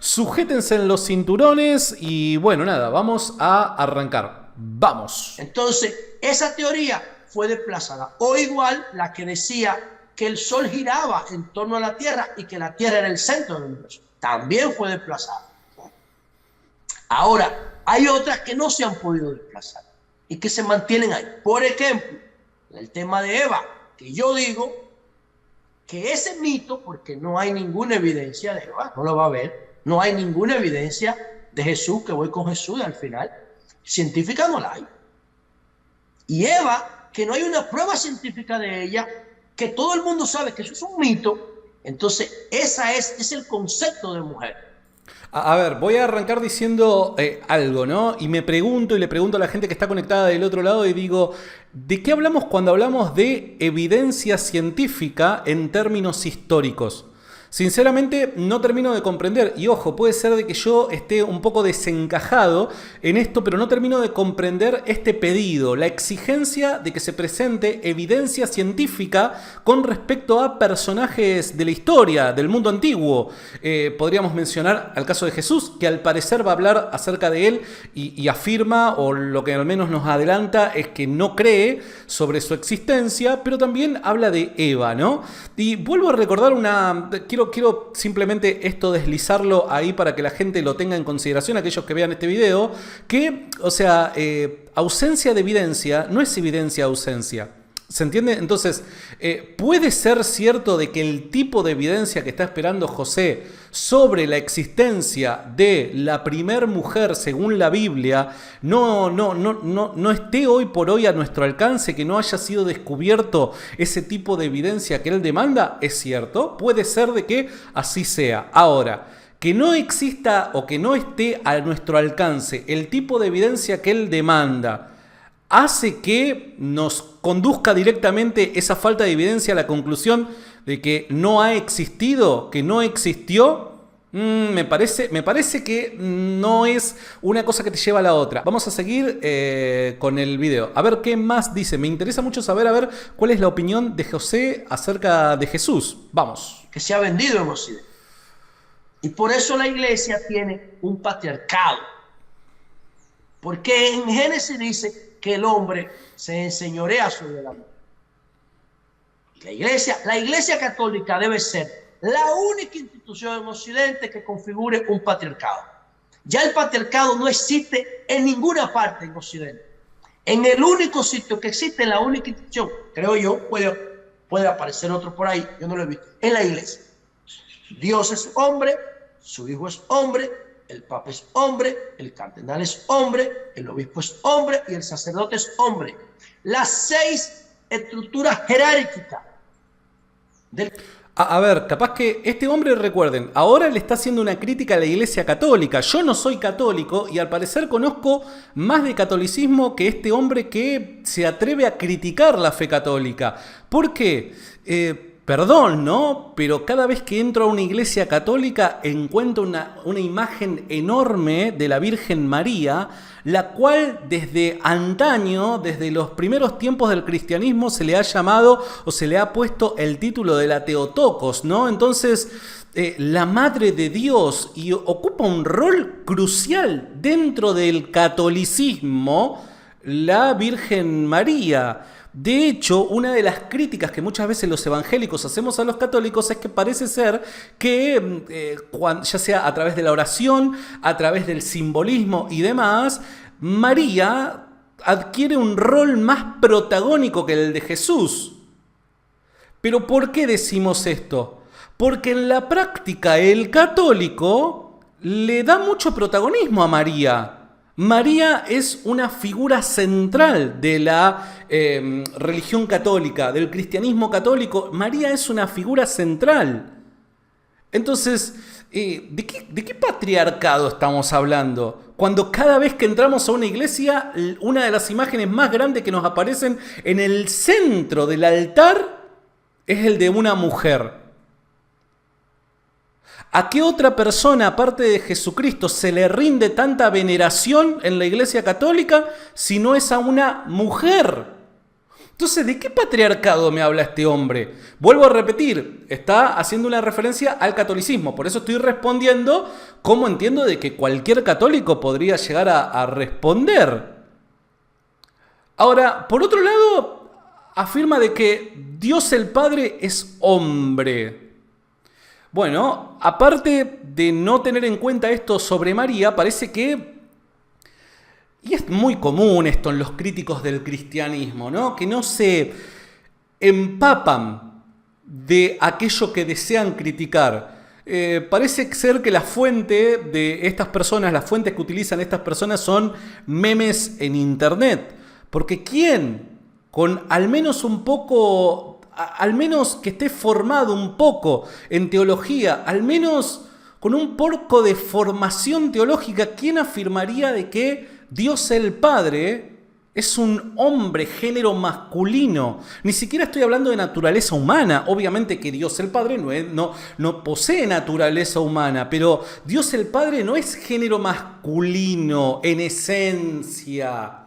sujétense en los cinturones y bueno, nada, vamos a arrancar. Vamos. Entonces, esa teoría fue desplazada. O igual la que decía que el Sol giraba en torno a la Tierra y que la Tierra era el centro del universo. También fue desplazada. Ahora, hay otras que no se han podido desplazar y que se mantienen ahí. Por ejemplo, el tema de Eva, que yo digo que ese mito, porque no hay ninguna evidencia de Eva, no lo va a ver, no hay ninguna evidencia de Jesús, que voy con Jesús al final, científica no la hay. Y Eva, que no hay una prueba científica de ella, que todo el mundo sabe que eso es un mito, entonces ese es el concepto de mujer. A ver, voy a arrancar diciendo algo, ¿no? Y me pregunto y le pregunto a la gente que está conectada del otro lado y digo, ¿de qué hablamos cuando hablamos de evidencia científica en términos históricos? Sinceramente no termino de comprender, y ojo, puede ser de que yo esté un poco desencajado en esto, pero no termino de comprender este pedido, la exigencia de que se presente evidencia científica con respecto a personajes de la historia, del mundo antiguo. Podríamos mencionar al caso de Jesús, que al parecer va a hablar acerca de él y afirma, o lo que al menos nos adelanta, es que no cree sobre su existencia, pero también habla de Eva, ¿no? Y vuelvo a recordar Quiero simplemente esto deslizarlo ahí para que la gente lo tenga en consideración, aquellos que vean este video, que, o sea, ausencia de evidencia no es evidencia ausencia. ¿Se entiende? Entonces, ¿puede ser cierto de que el tipo de evidencia que está esperando José sobre la existencia de la primer mujer según la Biblia no esté hoy por hoy a nuestro alcance, que no haya sido descubierto ese tipo de evidencia que él demanda? Es cierto, puede ser de que así sea. Ahora, que no exista o que no esté a nuestro alcance el tipo de evidencia que él demanda, ¿hace que nos conduzca directamente esa falta de evidencia a la conclusión de que no ha existido, que no existió? Me parece que no es una cosa que te lleva a la otra. Vamos a seguir con el video. A ver qué más dice. Me interesa mucho saber, a ver, cuál es la opinión de José acerca de Jesús. Vamos. Que se ha vendido en Occidente. Y por eso la iglesia tiene un patriarcado. Porque en Génesis dice que el hombre se enseñorea sobre la mujer. La iglesia católica debe ser la única institución en Occidente que configure un patriarcado. Ya el patriarcado no existe en ninguna parte en Occidente. En el único sitio que existe, la única institución, creo yo, puede aparecer otro por ahí, yo no lo he visto, en la iglesia. Dios es hombre, su hijo es hombre, el papa es hombre, el cardenal es hombre, el obispo es hombre y el sacerdote es hombre. Las 6 estructuras jerárquicas del... A ver, capaz que este hombre, recuerden, ahora le está haciendo una crítica a la Iglesia Católica. Yo no soy católico y al parecer conozco más de catolicismo que este hombre que se atreve a criticar la fe católica. ¿Por qué? Perdón, ¿no? Pero cada vez que entro a una iglesia católica encuentro una imagen enorme de la Virgen María, la cual desde antaño, desde los primeros tiempos del cristianismo, se le ha llamado o se le ha puesto el título de la Theotokos, ¿no? Entonces, la Madre de Dios, y ocupa un rol crucial dentro del catolicismo, la Virgen María. De hecho, una de las críticas que muchas veces los evangélicos hacemos a los católicos es que parece ser que, ya sea a través de la oración, a través del simbolismo y demás, María adquiere un rol más protagónico que el de Jesús. ¿Pero por qué decimos esto? Porque en la práctica el católico le da mucho protagonismo a María. María es una figura central de la religión católica, del cristianismo católico. María es una figura central. Entonces, ¿de qué patriarcado estamos hablando? Cuando cada vez que entramos a una iglesia, una de las imágenes más grandes que nos aparecen en el centro del altar es el de una mujer. ¿A qué otra persona, aparte de Jesucristo, se le rinde tanta veneración en la Iglesia Católica si no es a una mujer? Entonces, ¿de qué patriarcado me habla este hombre? Vuelvo a repetir, está haciendo una referencia al catolicismo. Por eso estoy respondiendo como entiendo de que cualquier católico podría llegar a responder. Ahora, por otro lado, afirma de que Dios el Padre es hombre. Bueno, aparte de no tener en cuenta esto sobre María, parece que, y es muy común esto en los críticos del cristianismo, ¿no? Que no se empapan de aquello que desean criticar. Parece ser que la fuente de estas personas, las fuentes que utilizan estas personas son memes en internet. Porque ¿quién con al menos un poco, al menos que esté formado un poco en teología, al menos con un poco de formación teológica, quién afirmaría de que Dios el Padre es un hombre, género masculino? Ni siquiera estoy hablando de naturaleza humana. Obviamente que Dios el Padre no posee naturaleza humana, pero Dios el Padre no es género masculino en esencia.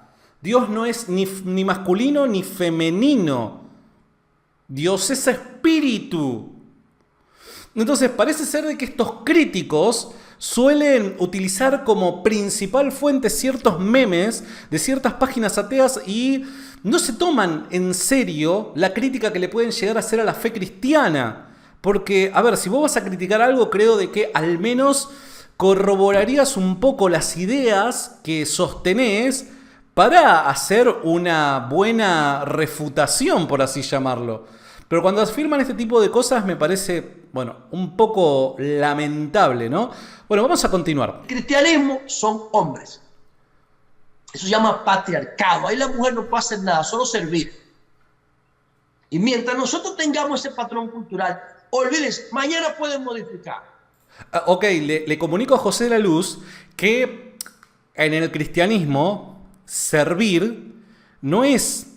Dios no es ni masculino ni femenino. Dios es espíritu. Entonces parece ser de que estos críticos suelen utilizar como principal fuente ciertos memes de ciertas páginas ateas y no se toman en serio la crítica que le pueden llegar a hacer a la fe cristiana. Porque, a ver, si vos vas a criticar algo, creo de que al menos corroborarías un poco las ideas que sostenés para hacer una buena refutación, por así llamarlo. Pero cuando afirman este tipo de cosas me parece, bueno, un poco lamentable, ¿no? Bueno, vamos a continuar. El cristianismo son hombres. Eso se llama patriarcado. Ahí la mujer no puede hacer nada, solo servir. Y mientras nosotros tengamos ese patrón cultural, olvídense, mañana pueden modificar. Ok, le comunico a José de la Luz que en el cristianismo servir no es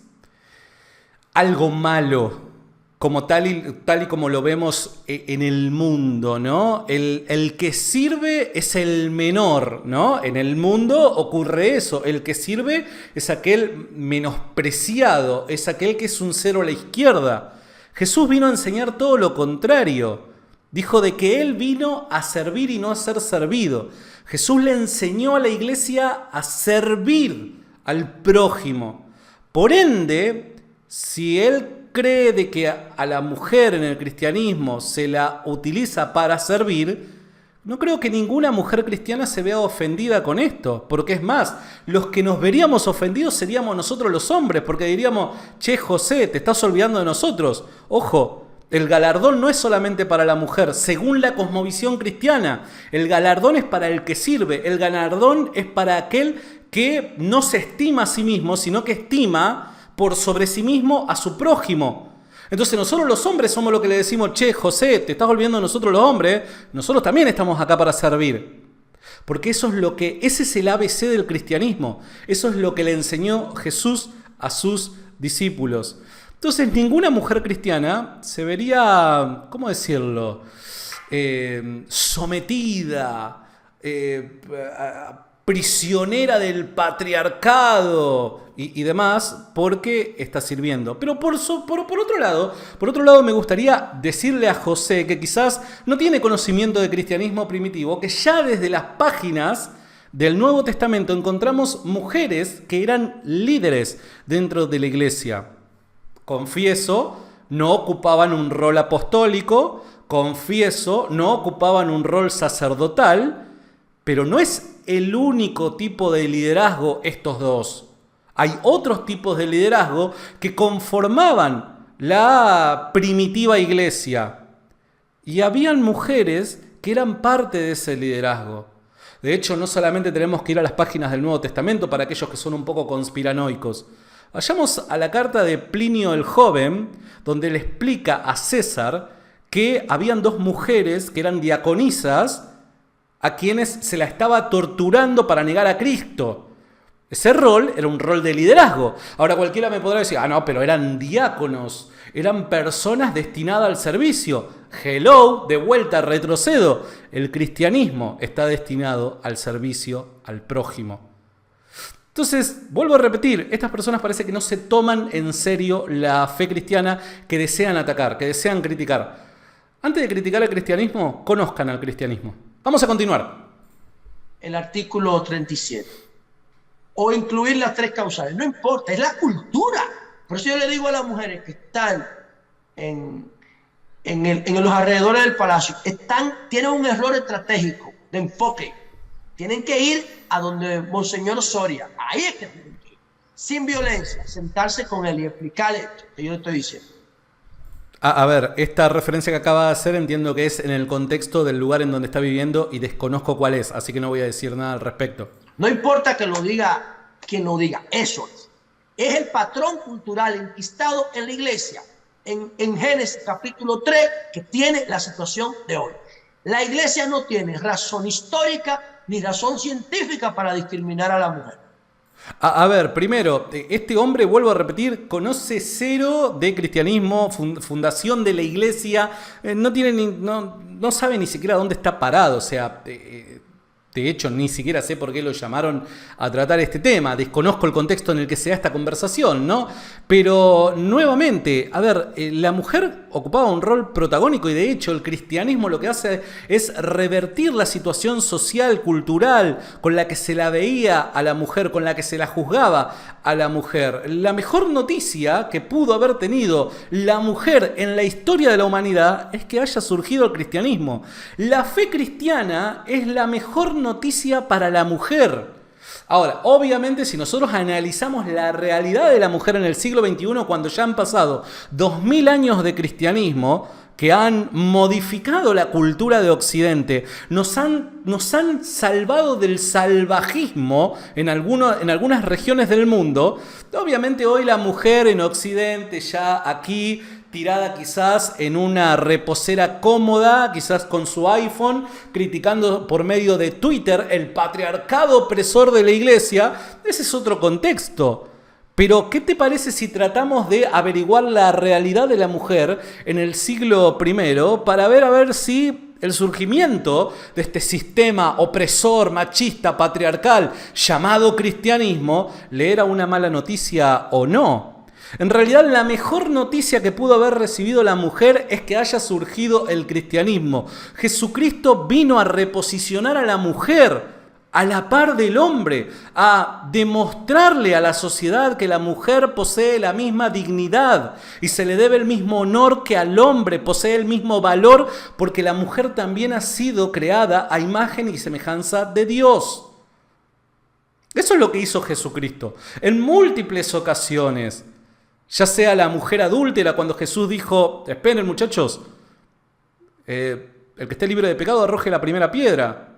algo malo como tal y como lo vemos en el mundo, ¿no? El que sirve es el menor, ¿no? En el mundo ocurre eso. El que sirve es aquel menospreciado, es aquel que es un cero a la izquierda. Jesús vino a enseñar todo lo contrario. Dijo de que Él vino a servir y no a ser servido. Jesús le enseñó a la iglesia a servir al prójimo. Por ende, si Él cree de que a la mujer en el cristianismo se la utiliza para servir, no creo que ninguna mujer cristiana se vea ofendida con esto, porque es más, los que nos veríamos ofendidos seríamos nosotros los hombres, porque diríamos, che, José, te estás olvidando de nosotros. Ojo, el galardón no es solamente para la mujer, según la cosmovisión cristiana. El galardón es para el que sirve, el galardón es para aquel que no se estima a sí mismo, sino que estima por sobre sí mismo a su prójimo. Entonces nosotros los hombres somos los que le decimos, che, José, te estás olvidando de nosotros los hombres, nosotros también estamos acá para servir. Porque ese es el ABC del cristianismo, eso es lo que le enseñó Jesús a sus discípulos. Entonces ninguna mujer cristiana se vería, ¿cómo decirlo?, sometida, prisionera del patriarcado y demás, porque está sirviendo. Pero por otro lado, me gustaría decirle a José que quizás no tiene conocimiento de cristianismo primitivo, que ya desde las páginas del Nuevo Testamento encontramos mujeres que eran líderes dentro de la iglesia. Confieso, no ocupaban un rol apostólico, confieso, no ocupaban un rol sacerdotal, pero no es el único tipo de liderazgo estos dos. Hay otros tipos de liderazgo que conformaban la primitiva iglesia. Y habían mujeres que eran parte de ese liderazgo. De hecho, no solamente tenemos que ir a las páginas del Nuevo Testamento para aquellos que son un poco conspiranoicos. Vayamos a la carta de Plinio el Joven, donde le explica a César que habían dos mujeres que eran diaconisas a quienes se la estaba torturando para negar a Cristo. Ese rol era un rol de liderazgo. Ahora cualquiera me podrá decir, no, pero eran diáconos, eran personas destinadas al servicio. Hello, de vuelta, retrocedo. El cristianismo está destinado al servicio al prójimo. Entonces, vuelvo a repetir, estas personas parece que no se toman en serio la fe cristiana que desean atacar, que desean criticar. Antes de criticar el cristianismo, conozcan al cristianismo. Vamos a continuar. El artículo 37. O incluir las tres causales. No importa, es la cultura. Por eso yo le digo a las mujeres que están en los alrededores del palacio, tienen un error estratégico de enfoque. Tienen que ir a donde Monseñor Soria. Ahí es que tienen que ir. Sin violencia, sentarse con él y explicarle esto que yo le estoy diciendo. A ver, esta referencia que acaba de hacer entiendo que es en el contexto del lugar en donde está viviendo y desconozco cuál es, así que no voy a decir nada al respecto. No importa que lo diga quien lo diga, eso es. Es el patrón cultural enquistado en la iglesia, en Génesis capítulo 3, que tiene la situación de hoy. La iglesia no tiene razón histórica ni razón científica para discriminar a la mujer. A ver, primero, este hombre, vuelvo a repetir, conoce cero de cristianismo, fundación de la iglesia, no sabe ni siquiera dónde está parado, o sea, de hecho ni siquiera sé por qué lo llamaron a tratar este tema, desconozco el contexto en el que se da esta conversación, ¿no? Pero nuevamente, a ver, la mujer ocupaba un rol protagónico y de hecho el cristianismo lo que hace es revertir la situación social, cultural con la que se la veía a la mujer, con la que se la juzgaba a la mujer. La mejor noticia que pudo haber tenido la mujer en la historia de la humanidad es que haya surgido el cristianismo. La fe cristiana es la mejor noticia para la mujer. Ahora, obviamente, si nosotros analizamos la realidad de la mujer en el siglo XXI, cuando ya han pasado 2000 años de cristianismo, que han modificado la cultura de Occidente, nos han salvado del salvajismo en algunas regiones del mundo. Obviamente hoy la mujer en Occidente, ya aquí, tirada quizás en una reposera cómoda, quizás con su iPhone, criticando por medio de Twitter el patriarcado opresor de la iglesia, ese es otro contexto. Pero, ¿qué te parece si tratamos de averiguar la realidad de la mujer en el siglo I para ver a ver si el surgimiento de este sistema opresor, machista, patriarcal llamado cristianismo le era una mala noticia o no? En realidad, la mejor noticia que pudo haber recibido la mujer es que haya surgido el cristianismo. Jesucristo vino a reposicionar a la mujer a la par del hombre, a demostrarle a la sociedad que la mujer posee la misma dignidad y se le debe el mismo honor que al hombre, posee el mismo valor, porque la mujer también ha sido creada a imagen y semejanza de Dios. Eso es lo que hizo Jesucristo en múltiples ocasiones, ya sea la mujer adúltera, cuando Jesús dijo: esperen muchachos, el que esté libre de pecado arroje la primera piedra.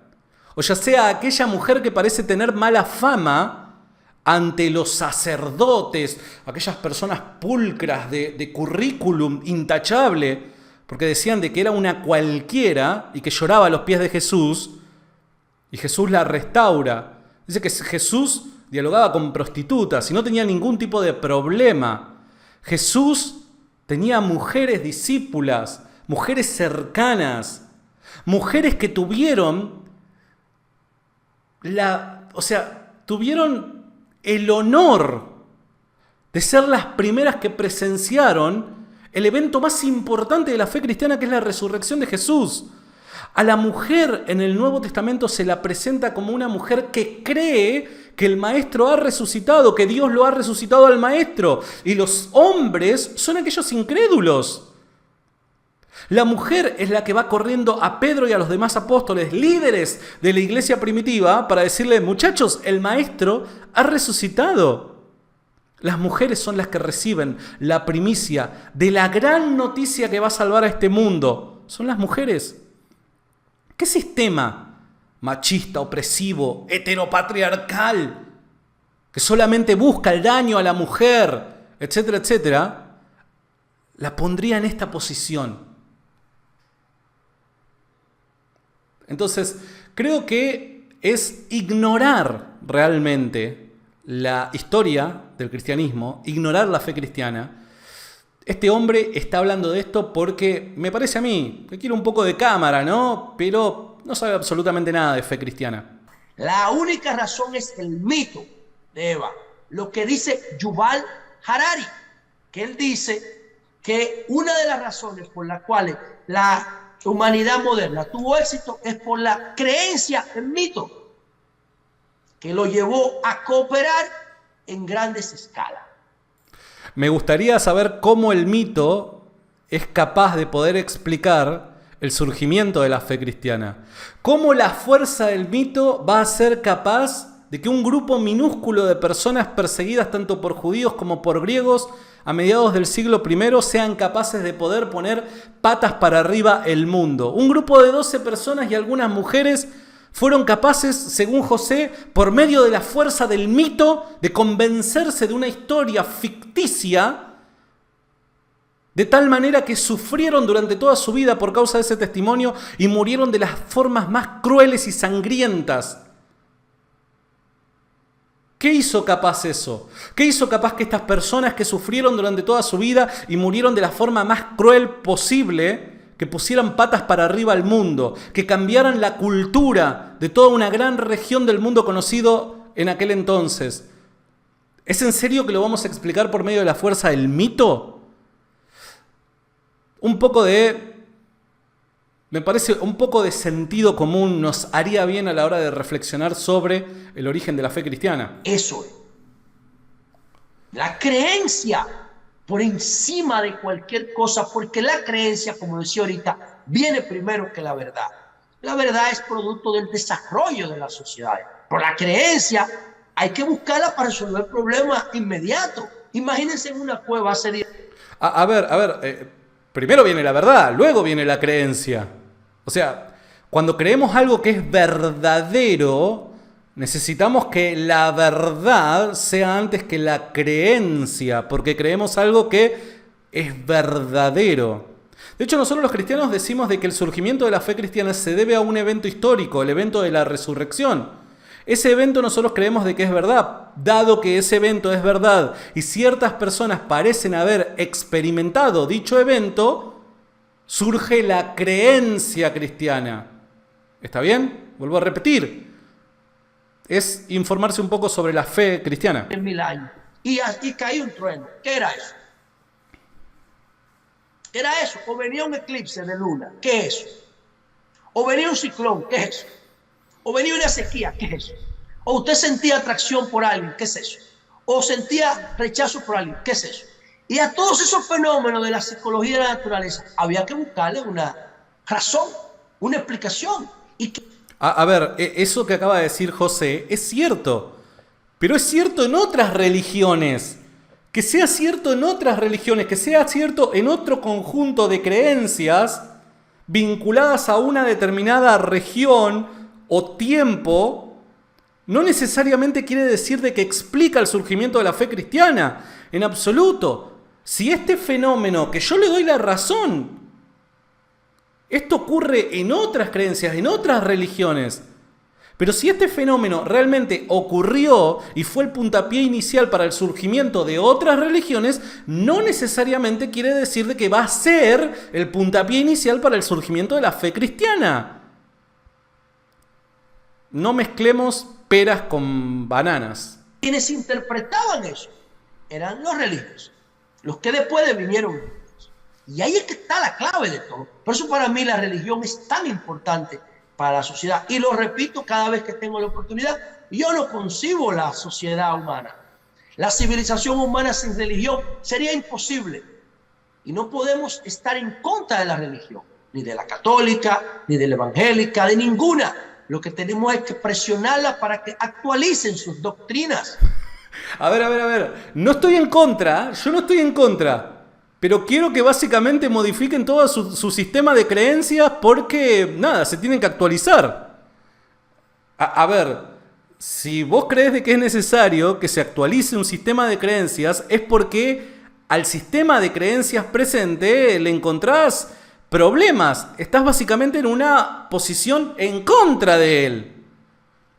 O ya sea aquella mujer que parece tener mala fama ante los sacerdotes, aquellas personas pulcras de currículum intachable, porque decían de que era una cualquiera y que lloraba a los pies de Jesús, y Jesús la restaura. Dice que Jesús dialogaba con prostitutas y no tenía ningún tipo de problema. Jesús tenía mujeres discípulas, mujeres cercanas, mujeres que tuvieron tuvieron el honor de ser las primeras que presenciaron el evento más importante de la fe cristiana, que es la resurrección de Jesús. A la mujer en el Nuevo Testamento se la presenta como una mujer que cree que el Maestro ha resucitado, que Dios lo ha resucitado al Maestro, y los hombres son aquellos incrédulos. La mujer es la que va corriendo a Pedro y a los demás apóstoles, líderes de la iglesia primitiva, para decirle: muchachos, el Maestro ha resucitado. Las mujeres son las que reciben la primicia de la gran noticia que va a salvar a este mundo. Son las mujeres. ¿Qué sistema machista, opresivo, heteropatriarcal, que solamente busca el daño a la mujer, etcétera, etcétera, la pondría en esta posición? Entonces, creo que es ignorar realmente la historia del cristianismo, ignorar la fe cristiana. Este hombre está hablando de esto porque me parece a mí que quiere un poco de cámara, ¿no? Pero no sabe absolutamente nada de fe cristiana. La única razón es el mito de Eva. Lo que dice Yuval Harari, que él dice que una de las razones por las cuales la humanidad moderna tuvo éxito es por la creencia en mitos, que lo llevó a cooperar en grandes escalas. Me gustaría saber cómo el mito es capaz de poder explicar el surgimiento de la fe cristiana. ¿Cómo la fuerza del mito va a ser capaz de que un grupo minúsculo de personas perseguidas tanto por judíos como por griegos a mediados del siglo I sean capaces de poder poner patas para arriba el mundo? Un grupo de 12 personas y algunas mujeres fueron capaces, según José, por medio de la fuerza del mito, de convencerse de una historia ficticia, de tal manera que sufrieron durante toda su vida por causa de ese testimonio y murieron de las formas más crueles y sangrientas. ¿Qué hizo capaz eso? ¿Qué hizo capaz que estas personas que sufrieron durante toda su vida y murieron de la forma más cruel posible, que pusieran patas para arriba al mundo, que cambiaran la cultura de toda una gran región del mundo conocido en aquel entonces? ¿Es en serio que lo vamos a explicar por medio de la fuerza del mito? Me parece un poco de sentido común nos haría bien a la hora de reflexionar sobre el origen de la fe cristiana. Eso es. La creencia por encima de cualquier cosa, porque la creencia, como decía ahorita, viene primero que la verdad. La verdad es producto del desarrollo de las sociedades. Pero la creencia hay que buscarla para resolver problemas inmediatos. Imagínense en una cueva hace 10 años. A ver, primero viene la verdad, luego viene la creencia. O sea, cuando creemos algo que es verdadero, necesitamos que la verdad sea antes que la creencia, porque creemos algo que es verdadero. De hecho, nosotros los cristianos decimos de que el surgimiento de la fe cristiana se debe a un evento histórico, el evento de la resurrección. Ese evento nosotros creemos de que es verdad. Dado que ese evento es verdad y ciertas personas parecen haber experimentado dicho evento, surge la creencia cristiana. ¿Está bien? Vuelvo a repetir. Es informarse un poco sobre la fe cristiana. En 1000 años. Y cayó un trueno. ¿Qué era eso? ¿Qué era eso? O venía un eclipse de luna. ¿Qué es eso? O venía un ciclón. ¿Qué es eso? O venía una sequía. ¿Qué es eso? O usted sentía atracción por alguien. ¿Qué es eso? O sentía rechazo por alguien. ¿Qué es eso? Y a todos esos fenómenos de la psicología de la naturaleza había que buscarle una razón, una explicación. A ver, eso que acaba de decir José es cierto, pero es cierto en otras religiones. Que sea cierto en otras religiones, que sea cierto en otro conjunto de creencias vinculadas a una determinada región o tiempo, no necesariamente quiere decir de que explica el surgimiento de la fe cristiana, en absoluto. Si este fenómeno, que yo le doy la razón, esto ocurre en otras creencias, en otras religiones, pero si este fenómeno realmente ocurrió y fue el puntapié inicial para el surgimiento de otras religiones, no necesariamente quiere decir de que va a ser el puntapié inicial para el surgimiento de la fe cristiana. No mezclemos peras con bananas. Quienes interpretaban eso eran los religiosos, los que después vinieron. Y ahí es que está la clave de todo. Por eso para mí la religión es tan importante para la sociedad. Y lo repito cada vez que tengo la oportunidad, yo no concibo la sociedad humana. La civilización humana sin religión sería imposible. Y no podemos estar en contra de la religión, ni de la católica, ni de la evangélica, de ninguna. Lo que tenemos es que presionarla para que actualicen sus doctrinas. A ver. No estoy en contra, yo no estoy en contra. Pero quiero que básicamente modifiquen todo su sistema de creencias porque, nada, se tienen que actualizar. A ver, si vos crees de que es necesario que se actualice un sistema de creencias, es porque al sistema de creencias presente le encontrás problemas. Estás básicamente en una posición en contra de él.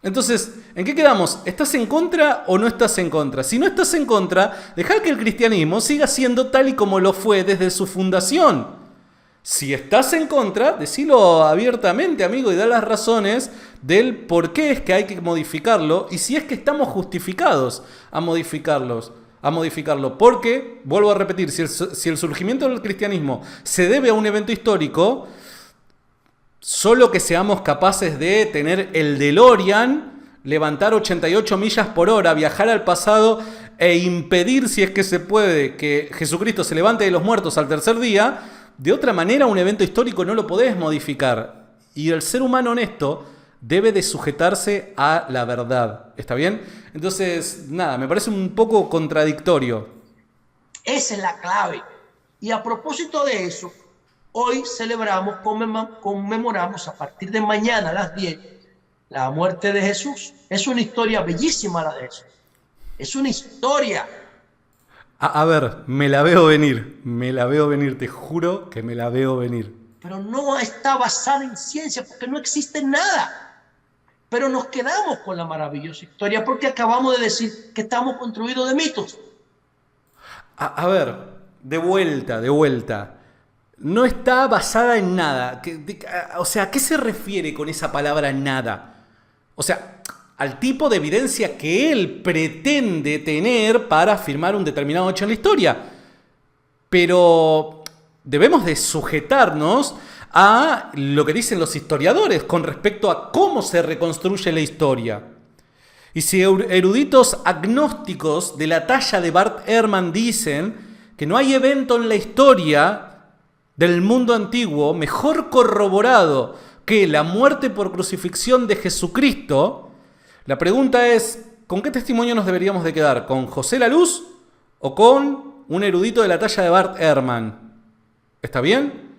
Entonces, ¿en qué quedamos? ¿Estás en contra o no estás en contra? Si no estás en contra, dejá que el cristianismo siga siendo tal y como lo fue desde su fundación. Si estás en contra, decilo abiertamente, amigo, y da las razones del por qué es que hay que modificarlo y si es que estamos justificados a modificarlo. Porque, vuelvo a repetir, si el surgimiento del cristianismo se debe a un evento histórico, solo que seamos capaces de tener el DeLorean, levantar 88 millas por hora, viajar al pasado e impedir, si es que se puede, que Jesucristo se levante de los muertos al tercer día, de otra manera un evento histórico no lo podés modificar. Y el ser humano honesto debe de sujetarse a la verdad. ¿Está bien? Entonces, nada, me parece un poco contradictorio. Esa es la clave. Y a propósito de eso, hoy celebramos, conmemoramos a partir de mañana a las 10 la muerte de Jesús. Es una historia bellísima la de Jesús. Es una historia. A ver, me la veo venir, te juro que me la veo venir. Pero no está basada en ciencia porque no existe nada. Pero nos quedamos con la maravillosa historia porque acabamos de decir que estamos construidos de mitos. A ver, de vuelta. No está basada en nada. O sea, ¿a qué se refiere con esa palabra nada? O sea, al tipo de evidencia que él pretende tener para afirmar un determinado hecho en la historia. Pero debemos de sujetarnos a lo que dicen los historiadores con respecto a cómo se reconstruye la historia. Y si eruditos agnósticos de la talla de Bart Ehrman dicen que no hay evento en la historia del mundo antiguo mejor corroborado que la muerte por crucifixión de Jesucristo, la pregunta es, ¿con qué testimonio nos deberíamos de quedar? ¿Con José la Luz o con un erudito de la talla de Bart Ehrman? ¿Está bien?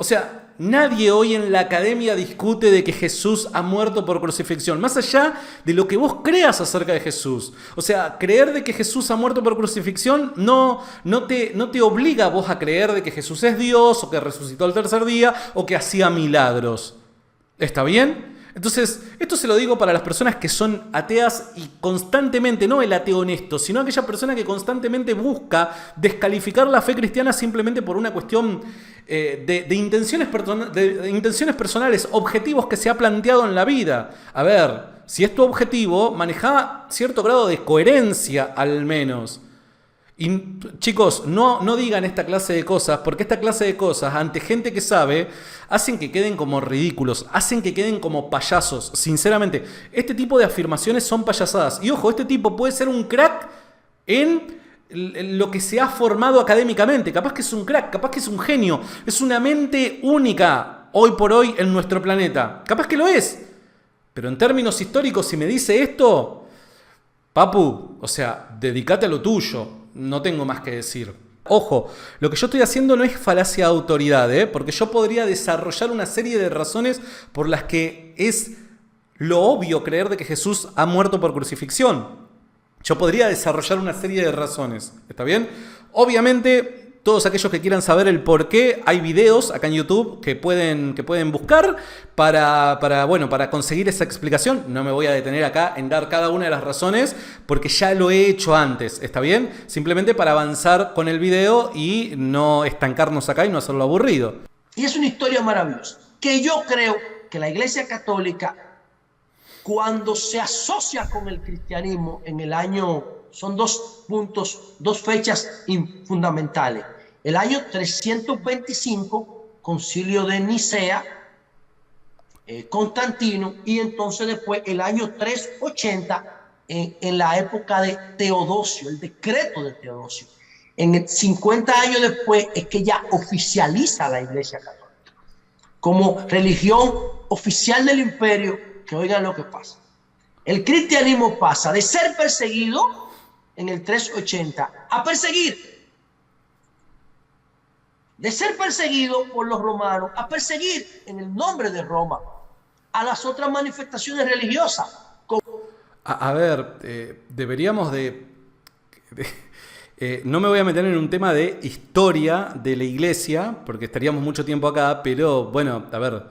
O sea, nadie hoy en la academia discute de que Jesús ha muerto por crucifixión, más allá de lo que vos creas acerca de Jesús. O sea, creer de que Jesús ha muerto por crucifixión no te obliga a vos a creer de que Jesús es Dios, o que resucitó al tercer día, o que hacía milagros. ¿Está bien? Entonces, esto se lo digo para las personas que son ateas y constantemente, no el ateo honesto, sino aquella persona que constantemente busca descalificar la fe cristiana simplemente por una cuestión de intenciones personales, objetivos que se ha planteado en la vida. A ver, si es tu objetivo, maneja cierto grado de coherencia al menos. Y chicos, no digan esta clase de cosas, porque esta clase de cosas, ante gente que sabe, hacen que queden como ridículos, hacen que queden como payasos. Sinceramente, este tipo de afirmaciones son payasadas. Y ojo, este tipo puede ser un crack en lo que se ha formado académicamente. Capaz que es un crack, capaz que es un genio, es una mente única hoy por hoy en nuestro planeta. Capaz que lo es. Pero en términos históricos, si me dice esto, papu, o sea, dedícate a lo tuyo. No tengo más que decir. Ojo, lo que yo estoy haciendo no es falacia de autoridad, porque yo podría desarrollar una serie de razones por las que es lo obvio creer de que Jesús ha muerto por crucifixión. Yo podría desarrollar una serie de razones, ¿está bien? Obviamente, todos aquellos que quieran saber el por qué, hay videos acá en YouTube que pueden buscar para conseguir esa explicación. No me voy a detener acá en dar cada una de las razones porque ya lo he hecho antes, ¿está bien? Simplemente para avanzar con el video y no estancarnos acá y no hacerlo aburrido. Y es una historia maravillosa, que yo creo que la Iglesia Católica, cuando se asocia con el cristianismo en el año, son dos fechas fundamentales. El año 325, concilio de Nicea, Constantino, y entonces después el año 380, en la época de Teodosio, el decreto de Teodosio. 50 años después es que ya oficializa la Iglesia Católica como religión oficial del imperio. Que oigan lo que pasa. El cristianismo pasa de ser perseguido en el 380 a perseguir. De ser perseguido por los romanos a perseguir en el nombre de Roma a las otras manifestaciones religiosas. A ver, deberíamos no me voy a meter en un tema de historia de la iglesia, porque estaríamos mucho tiempo acá, pero bueno, a ver,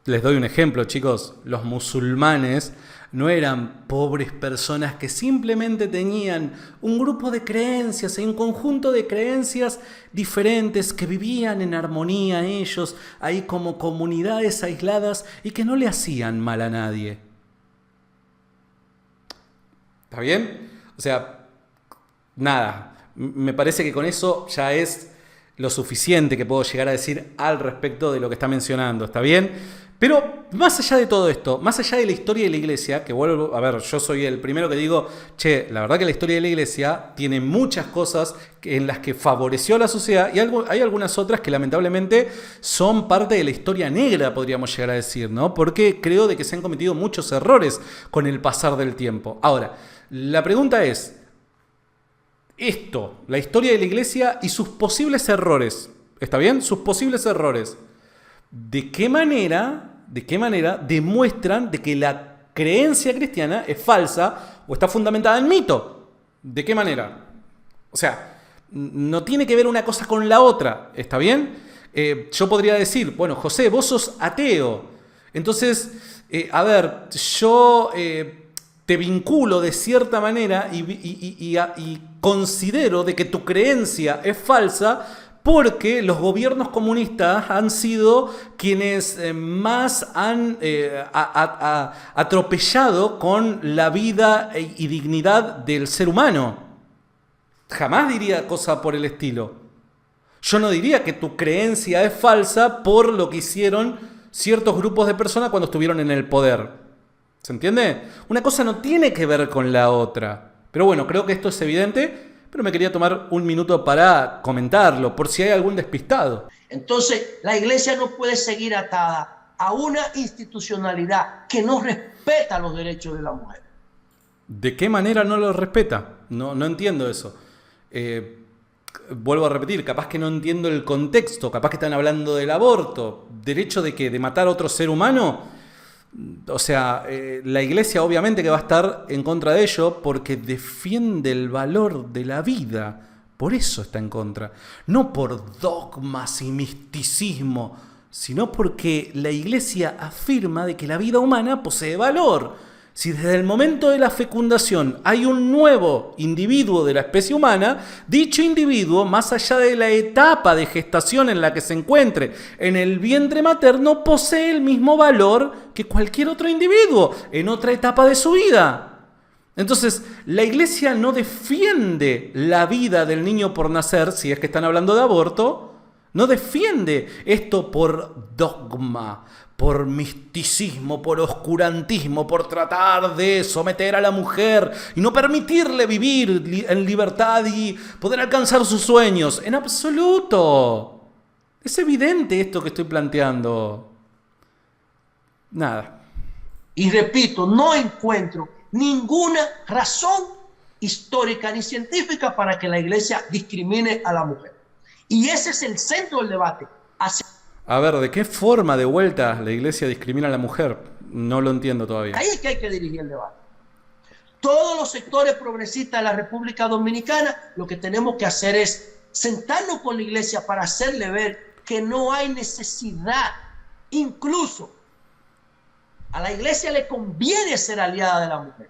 Les doy un ejemplo, chicos. Los musulmanes no eran pobres personas que simplemente tenían un grupo de creencias, un conjunto de creencias diferentes que vivían en armonía ellos, ahí como comunidades aisladas y que no le hacían mal a nadie. ¿Está bien? O sea, nada. Me parece que con eso ya es lo suficiente que puedo llegar a decir al respecto de lo que está mencionando. ¿Está bien? Pero más allá de todo esto, más allá de la historia de la iglesia, que vuelvo a ver, yo soy el primero que digo, che, la verdad que la historia de la iglesia tiene muchas cosas en las que favoreció a la sociedad y hay algunas otras que lamentablemente son parte de la historia negra, podríamos llegar a decir, ¿no? Porque creo de que se han cometido muchos errores con el pasar del tiempo. Ahora, la pregunta es, la historia de la iglesia y sus posibles errores, ¿está bien? Sus posibles errores. ¿De qué manera demuestran de que la creencia cristiana es falsa o está fundamentada en mito? ¿De qué manera? O sea, no tiene que ver una cosa con la otra, ¿está bien? Yo podría decir, bueno, José, vos sos ateo. Entonces, a ver, yo te vinculo de cierta manera y considero de que tu creencia es falsa porque los gobiernos comunistas han sido quienes más han atropellado con la vida y dignidad del ser humano. Jamás diría cosa por el estilo. Yo no diría que tu creencia es falsa por lo que hicieron ciertos grupos de personas cuando estuvieron en el poder. ¿Se entiende? Una cosa no tiene que ver con la otra. Pero bueno, creo que esto es evidente. Pero me quería tomar un minuto para comentarlo, por si hay algún despistado. Entonces, la iglesia no puede seguir atada a una institucionalidad que no respeta los derechos de la mujer. ¿De qué manera no los respeta? No entiendo eso. Vuelvo a repetir, capaz que no entiendo el contexto, capaz que están hablando del aborto. ¿Derecho de qué? ¿De matar a otro ser humano? O sea, la iglesia obviamente que va a estar en contra de ello porque defiende el valor de la vida. Por eso está en contra. No por dogmas y misticismo, sino porque la iglesia afirma de que la vida humana posee valor. Si desde el momento de la fecundación hay un nuevo individuo de la especie humana, dicho individuo, más allá de la etapa de gestación en la que se encuentre en el vientre materno, posee el mismo valor que cualquier otro individuo en otra etapa de su vida. Entonces, la iglesia no defiende la vida del niño por nacer, si es que están hablando de aborto, no defiende esto por dogma, por misticismo, por oscurantismo, por tratar de someter a la mujer y no permitirle vivir en libertad y poder alcanzar sus sueños. En absoluto. Es evidente esto que estoy planteando. Nada. Y repito, no encuentro ninguna razón histórica ni científica para que la iglesia discrimine a la mujer. Y ese es el centro del debate. A ver, ¿de qué forma de vuelta la iglesia discrimina a la mujer? No lo entiendo todavía. Ahí es que hay que dirigir el debate. Todos los sectores progresistas de la República Dominicana, lo que tenemos que hacer es sentarnos con la iglesia para hacerle ver que no hay necesidad. Incluso a la iglesia le conviene ser aliada de la mujer.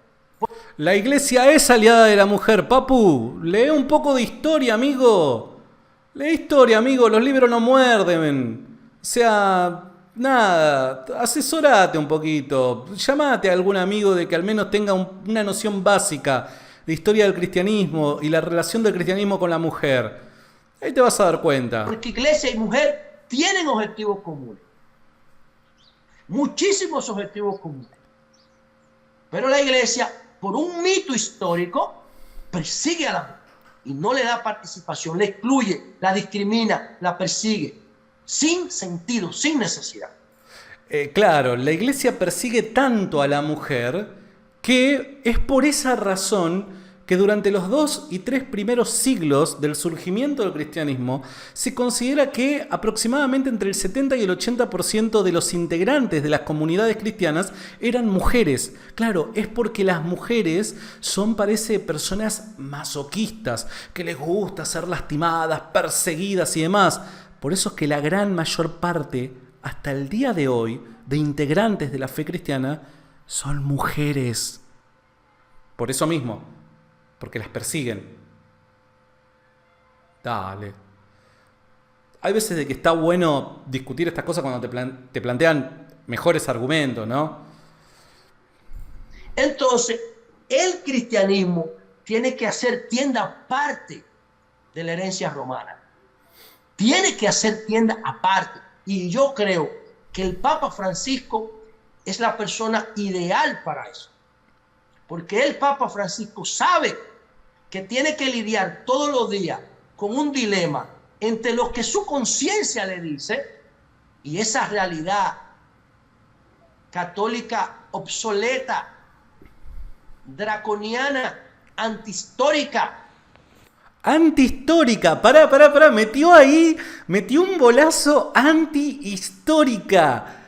La iglesia es aliada de la mujer, papu. Lee un poco de historia, amigo. Lee historia, amigo. Los libros no muerden. O sea, nada, asesorate un poquito, llamate a algún amigo de que al menos tenga una noción básica de historia del cristianismo y la relación del cristianismo con la mujer. Ahí te vas a dar cuenta. Porque iglesia y mujer tienen objetivos comunes, muchísimos objetivos comunes. Pero la iglesia, por un mito histórico, persigue a la mujer y no le da participación, le excluye, la discrimina, la persigue. Sin sentido, sin necesidad. Claro, la iglesia persigue tanto a la mujer que es por esa razón que durante los 2 y 3 primeros siglos del surgimiento del cristianismo se considera que aproximadamente entre el 70 y el 80% de los integrantes de las comunidades cristianas eran mujeres. Claro, es porque las mujeres parece personas masoquistas, que les gusta ser lastimadas, perseguidas y demás. Por eso es que la gran mayor parte, hasta el día de hoy, de integrantes de la fe cristiana son mujeres. Por eso mismo, porque las persiguen. Dale. Hay veces de que está bueno discutir estas cosas cuando te plantean mejores argumentos, ¿no? Entonces, el cristianismo tiene que hacer tienda aparte de la herencia romana. Tiene que hacer tienda aparte. Y yo creo que el Papa Francisco es la persona ideal para eso. Porque el Papa Francisco sabe que tiene que lidiar todos los días con un dilema entre lo que su conciencia le dice y esa realidad católica obsoleta, draconiana, antihistórica. Antihistórica, metió un bolazo antihistórica.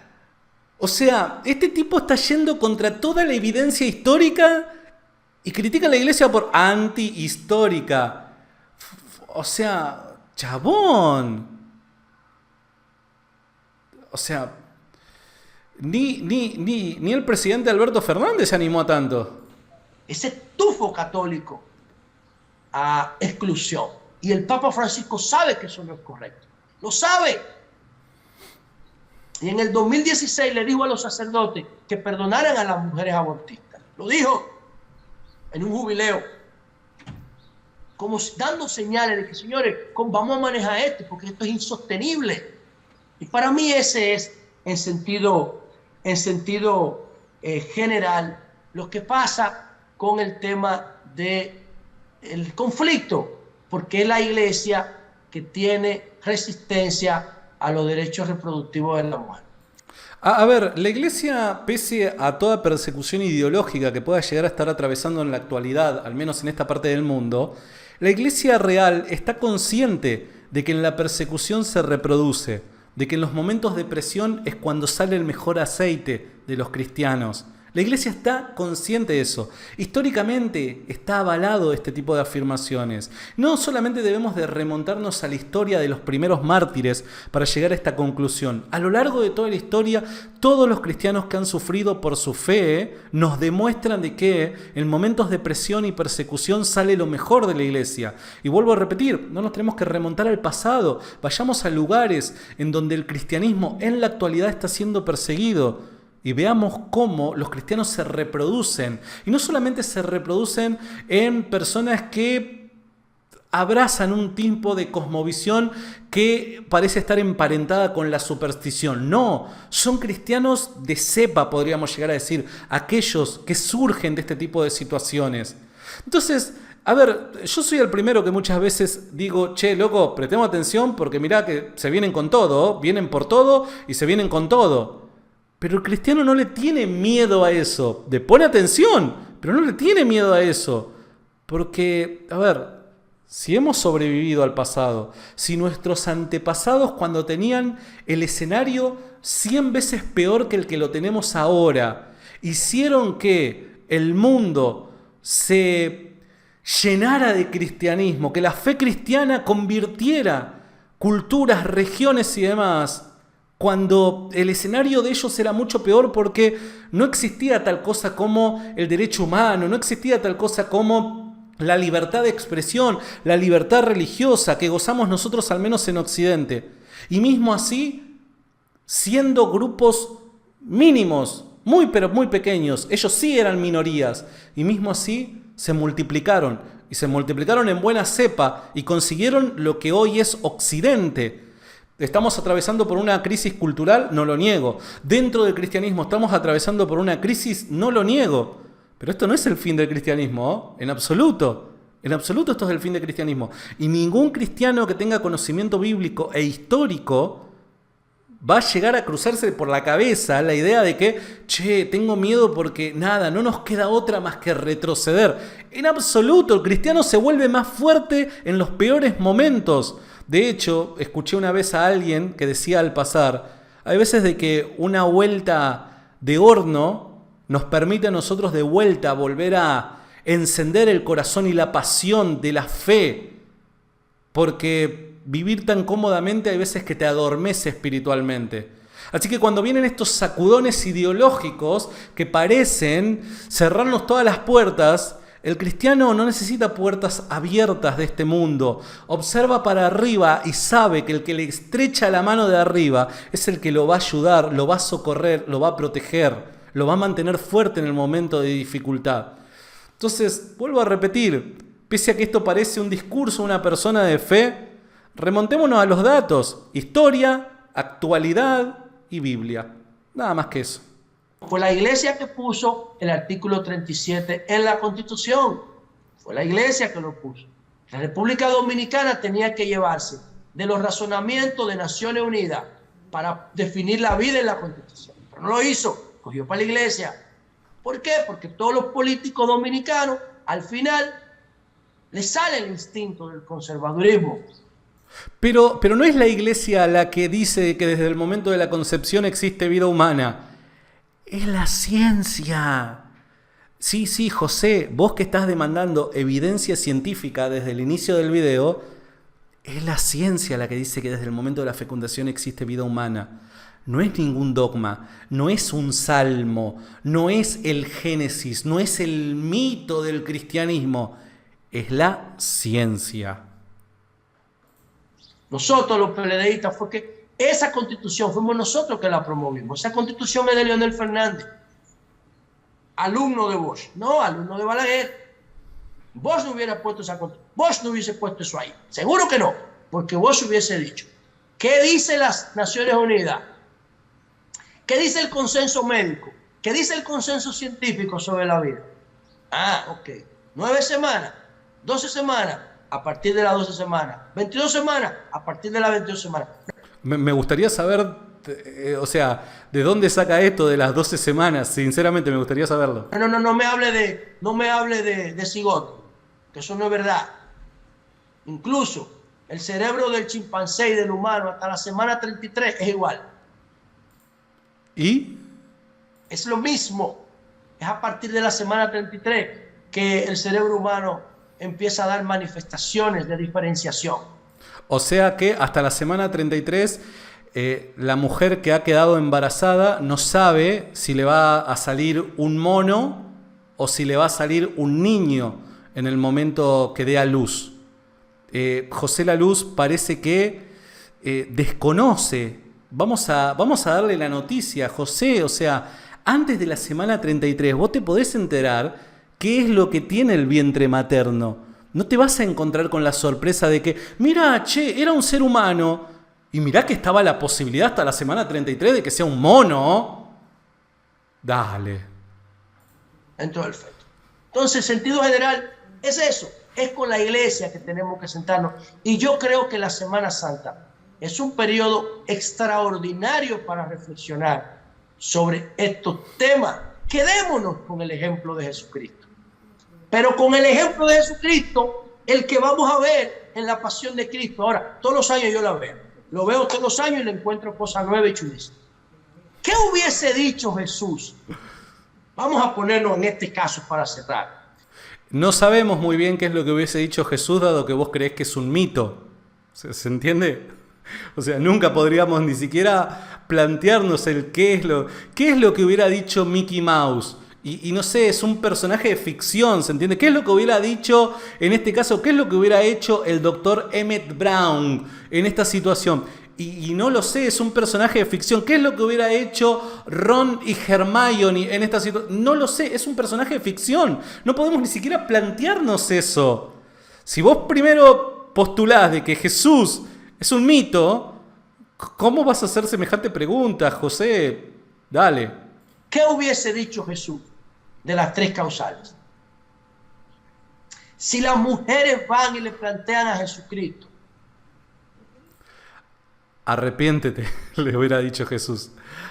O sea, este tipo está yendo contra toda la evidencia histórica y critica a la iglesia por antihistórica. O sea, chabón. O sea, ni el presidente Alberto Fernández se animó a tanto. Ese tufo católico a exclusión. Y el Papa Francisco sabe que eso no es correcto. Lo sabe. Y en el 2016 le dijo a los sacerdotes que perdonaran a las mujeres abortistas. Lo dijo en un jubileo. Como dando señales de que, señores, vamos a manejar esto porque esto es insostenible. Y para mí ese es, en sentido general, lo que pasa con el tema del conflicto, porque es la iglesia que tiene resistencia a los derechos reproductivos de la mujer. A ver, la iglesia, pese a toda persecución ideológica que pueda llegar a estar atravesando en la actualidad, al menos en esta parte del mundo, la iglesia real está consciente de que en la persecución se reproduce, de que en los momentos de presión es cuando sale el mejor aceite de los cristianos. La iglesia está consciente de eso. Históricamente está avalado este tipo de afirmaciones. No solamente debemos de remontarnos a la historia de los primeros mártires para llegar a esta conclusión. A lo largo de toda la historia, todos los cristianos que han sufrido por su fe nos demuestran de que en momentos de presión y persecución sale lo mejor de la iglesia. Y vuelvo a repetir, no nos tenemos que remontar al pasado. Vayamos a lugares en donde el cristianismo en la actualidad está siendo perseguido. Y veamos cómo los cristianos se reproducen. Y no solamente se reproducen en personas que abrazan un tipo de cosmovisión que parece estar emparentada con la superstición. No, son cristianos de cepa, podríamos llegar a decir, aquellos que surgen de este tipo de situaciones. Entonces, a ver, yo soy el primero que muchas veces digo, che, loco, prestemos atención porque mirá que se vienen con todo, vienen por todo y se vienen con todo. Pero el cristiano no le tiene miedo a eso. Le pone atención, pero no le tiene miedo a eso. Porque, a ver, si hemos sobrevivido al pasado, si nuestros antepasados cuando tenían el escenario 100 veces peor que el que lo tenemos ahora, hicieron que el mundo se llenara de cristianismo, que la fe cristiana convirtiera culturas, regiones y demás, cuando el escenario de ellos era mucho peor porque no existía tal cosa como el derecho humano, no existía tal cosa como la libertad de expresión, la libertad religiosa que gozamos nosotros al menos en Occidente. Y mismo así, siendo grupos mínimos, muy pero muy pequeños, ellos sí eran minorías, y mismo así se multiplicaron, y se multiplicaron en buena cepa, y consiguieron lo que hoy es Occidente. Estamos atravesando por una crisis cultural, no lo niego. Dentro del cristianismo estamos atravesando por una crisis, no lo niego. Pero esto no es el fin del cristianismo, ¿eh? En absoluto. En absoluto esto es el fin del cristianismo. Y ningún cristiano que tenga conocimiento bíblico e histórico va a llegar a cruzarse por la cabeza la idea de que, che, tengo miedo porque nada, no nos queda otra más que retroceder. En absoluto, el cristiano se vuelve más fuerte en los peores momentos. De hecho, escuché una vez a alguien que decía al pasar, hay veces de que una vuelta de horno nos permite a nosotros de vuelta volver a encender el corazón y la pasión de la fe, porque vivir tan cómodamente hay veces que te adormece espiritualmente. Así que cuando vienen estos sacudones ideológicos que parecen cerrarnos todas las puertas, el cristiano no necesita puertas abiertas de este mundo. Observa para arriba y sabe que el que le estrecha la mano de arriba es el que lo va a ayudar, lo va a socorrer, lo va a proteger, lo va a mantener fuerte en el momento de dificultad. Entonces, vuelvo a repetir, pese a que esto parece un discurso de una persona de fe, remontémonos a los datos: historia, actualidad y Biblia. Nada más que eso. Fue la iglesia que puso el artículo 37 en la Constitución. Fue la iglesia que lo puso. La República Dominicana tenía que llevarse de los razonamientos de Naciones Unidas para definir la vida en la Constitución. Pero no lo hizo, cogió para la iglesia. ¿Por qué? Porque todos los políticos dominicanos, al final, les sale el instinto del conservadurismo. Pero no es la iglesia la que dice que desde el momento de la concepción existe vida humana. Es la ciencia. Sí, José, vos que estás demandando evidencia científica desde el inicio del video, es la ciencia la que dice que desde el momento de la fecundación existe vida humana. No es ningún dogma, no es un salmo, no es el Génesis, no es el mito del cristianismo, es la ciencia. Nosotros los PLDistas fue que esa constitución fuimos nosotros que la promovimos. Esa constitución es de Leonel Fernández, alumno de Bosch, no alumno de Balaguer. Bosch no hubiera puesto esa constitución, Bosch no hubiese puesto eso ahí, seguro que no, porque Bosch hubiese dicho: ¿qué dice las Naciones Unidas? ¿Qué dice el consenso médico? ¿Qué dice el consenso científico sobre la vida? Ok, 9 semanas, 12 semanas, a partir de las 12 semanas, 22 semanas, a partir de las 22 semanas. Me gustaría saber, ¿de dónde saca esto de las 12 semanas? Sinceramente, me gustaría saberlo. No me hable de cigoto, que eso no es verdad. Incluso el cerebro del chimpancé y del humano hasta la semana 33 es igual. ¿Y? Es lo mismo. Es a partir de la semana 33 que el cerebro humano empieza a dar manifestaciones de diferenciación. O sea que hasta la semana 33 la mujer que ha quedado embarazada no sabe si le va a salir un mono o si le va a salir un niño en el momento que dé a luz. José Laluz parece que desconoce. Vamos a darle la noticia, José. O sea, antes de la semana 33 vos te podés enterar qué es lo que tiene el vientre materno. No te vas a encontrar con la sorpresa de que, mira, era un ser humano. Y mirá que estaba la posibilidad hasta la semana 33 de que sea un mono. Dale. En todo el efecto. Entonces, el sentido general es eso. Es con la iglesia que tenemos que sentarnos. Y yo creo que la Semana Santa es un periodo extraordinario para reflexionar sobre estos temas. Quedémonos con el ejemplo de Jesucristo. Pero con el ejemplo de Jesucristo, el que vamos a ver en la pasión de Cristo. Ahora, todos los años yo la veo. Lo veo todos los años y le encuentro cosas nuevas y chulísimas. ¿Qué hubiese dicho Jesús? Vamos a ponernos en este caso para cerrar. No sabemos muy bien qué es lo que hubiese dicho Jesús, dado que vos creés que es un mito. ¿Se entiende? O sea, nunca podríamos ni siquiera plantearnos el qué es lo que hubiera dicho Mickey Mouse. Y no sé, es un personaje de ficción, ¿se entiende? ¿Qué es lo que hubiera dicho, en este caso, qué es lo que hubiera hecho el doctor Emmett Brown en esta situación? Y no lo sé, es un personaje de ficción. ¿Qué es lo que hubiera hecho Ron y Hermione en esta situación? No lo sé, es un personaje de ficción. No podemos ni siquiera plantearnos eso. Si vos primero postulás de que Jesús es un mito, ¿cómo vas a hacer semejante pregunta, José? Dale. ¿Qué hubiese dicho Jesús de las 3 causales? Si las mujeres van y le plantean a Jesucristo: arrepiéntete, le hubiera dicho Jesús.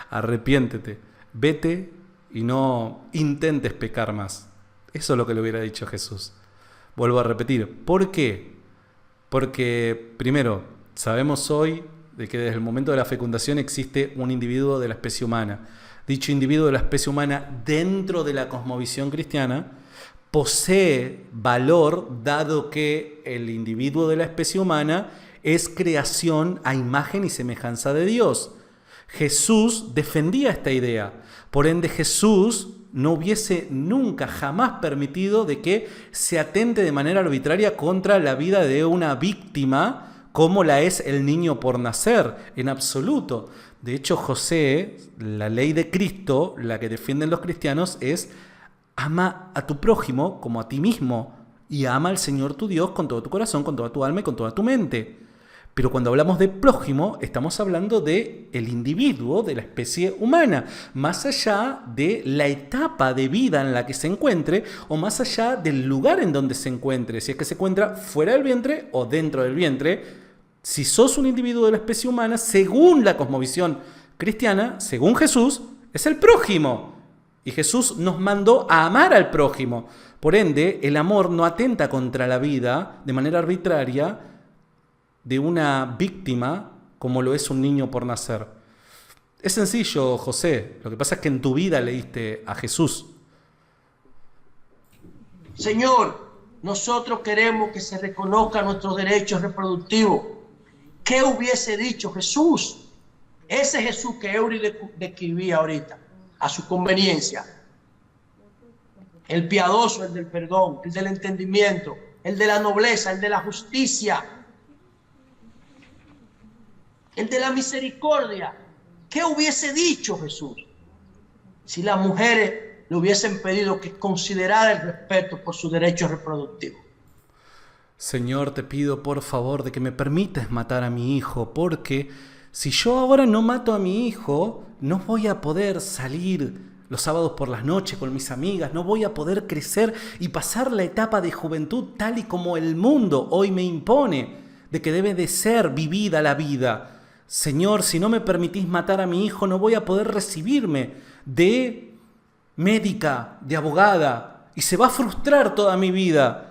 Arrepiéntete, vete y no intentes pecar más. Eso es lo que le hubiera dicho Jesús. Vuelvo a repetir. ¿Por qué? Porque, primero, sabemos hoy de que desde el momento de la fecundación existe un individuo de la especie humana. Dicho individuo de la especie humana, dentro de la cosmovisión cristiana, posee valor, dado que el individuo de la especie humana es creación a imagen y semejanza de Dios. Jesús defendía esta idea. Por ende, Jesús no hubiese nunca, jamás permitido de que se atente de manera arbitraria contra la vida de una víctima como la es el niño por nacer, en absoluto. De hecho, José, la ley de Cristo, la que defienden los cristianos, es ama a tu prójimo como a ti mismo y ama al Señor tu Dios con todo tu corazón, con toda tu alma y con toda tu mente. Pero cuando hablamos de prójimo, estamos hablando de el individuo, de la especie humana, más allá de la etapa de vida en la que se encuentre o más allá del lugar en donde se encuentre, si es que se encuentra fuera del vientre o dentro del vientre. Si sos un individuo de la especie humana, según la cosmovisión cristiana, según Jesús, es el prójimo. Y Jesús nos mandó a amar al prójimo. Por ende, el amor no atenta contra la vida de manera arbitraria de una víctima como lo es un niño por nacer. Es sencillo, José. Lo que pasa es que en tu vida leíste a Jesús. Señor, nosotros queremos que se reconozcan nuestros derechos reproductivos. ¿Qué hubiese dicho Jesús? Ese Jesús que Eury describía ahorita, a su conveniencia. El piadoso, el del perdón, el del entendimiento, el de la nobleza, el de la justicia, el de la misericordia. ¿Qué hubiese dicho Jesús si las mujeres le hubiesen pedido que considerara el respeto por sus derechos reproductivos? Señor, te pido por favor de que me permitas matar a mi hijo, porque si yo ahora no mato a mi hijo, no voy a poder salir los sábados por las noches con mis amigas, no voy a poder crecer y pasar la etapa de juventud tal y como el mundo hoy me impone, de que debe de ser vivida la vida. Señor, si no me permitís matar a mi hijo, no voy a poder recibirme de médica, de abogada, y se va a frustrar toda mi vida.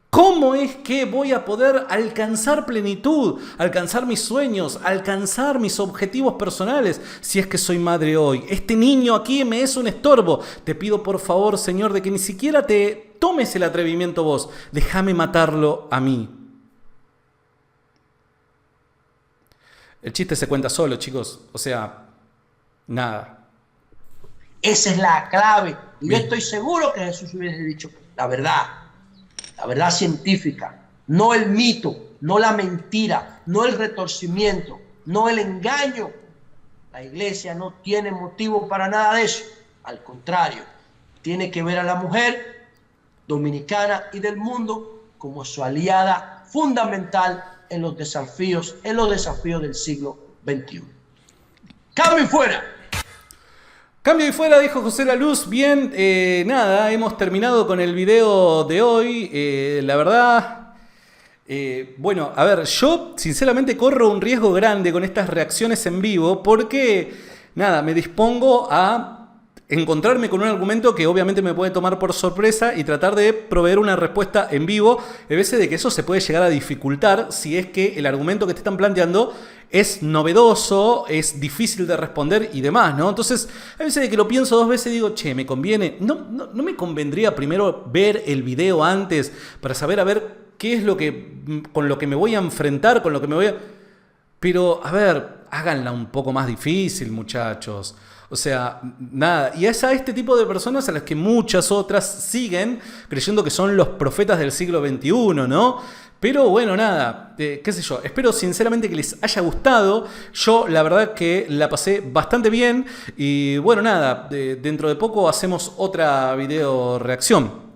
¿Cómo es que voy a poder alcanzar plenitud, alcanzar mis sueños, alcanzar mis objetivos personales si es que soy madre hoy? Este niño aquí me es un estorbo. Te pido por favor, Señor, de que ni siquiera te tomes el atrevimiento vos. Déjame matarlo a mí. El chiste se cuenta solo, chicos. O sea, nada. Esa es la clave. Y yo estoy seguro que Jesús hubiese dicho la verdad científica, no el mito, no la mentira, no el retorcimiento, no el engaño. La iglesia no tiene motivo para nada de eso. Al contrario, tiene que ver a la mujer dominicana y del mundo como su aliada fundamental en los desafíos del siglo XXI. ¡Cambio y fuera! Cambio y fuera, dijo José La Luz. Bien, nada, hemos terminado con el video de hoy. La verdad, bueno, a ver, yo sinceramente corro un riesgo grande con estas reacciones en vivo porque, nada, me dispongo a encontrarme con un argumento que obviamente me puede tomar por sorpresa y tratar de proveer una respuesta en vivo. Hay veces de que eso se puede llegar a dificultar si es que el argumento que te están planteando es novedoso, es difícil de responder y demás, ¿no? Entonces, a veces de que lo pienso dos veces y digo, che, ¿me conviene? ¿No me convendría primero ver el video antes para saber, a ver, qué es lo que, con lo que me voy a enfrentar, con lo que me voy a... Pero, a ver, háganla un poco más difícil, muchachos. O sea, nada. Y es a este tipo de personas a las que muchas otras siguen creyendo que son los profetas del siglo XXI, ¿no? Pero bueno, nada, qué sé yo, espero sinceramente que les haya gustado. Yo la verdad que la pasé bastante bien y bueno, nada, dentro de poco hacemos otra video reacción.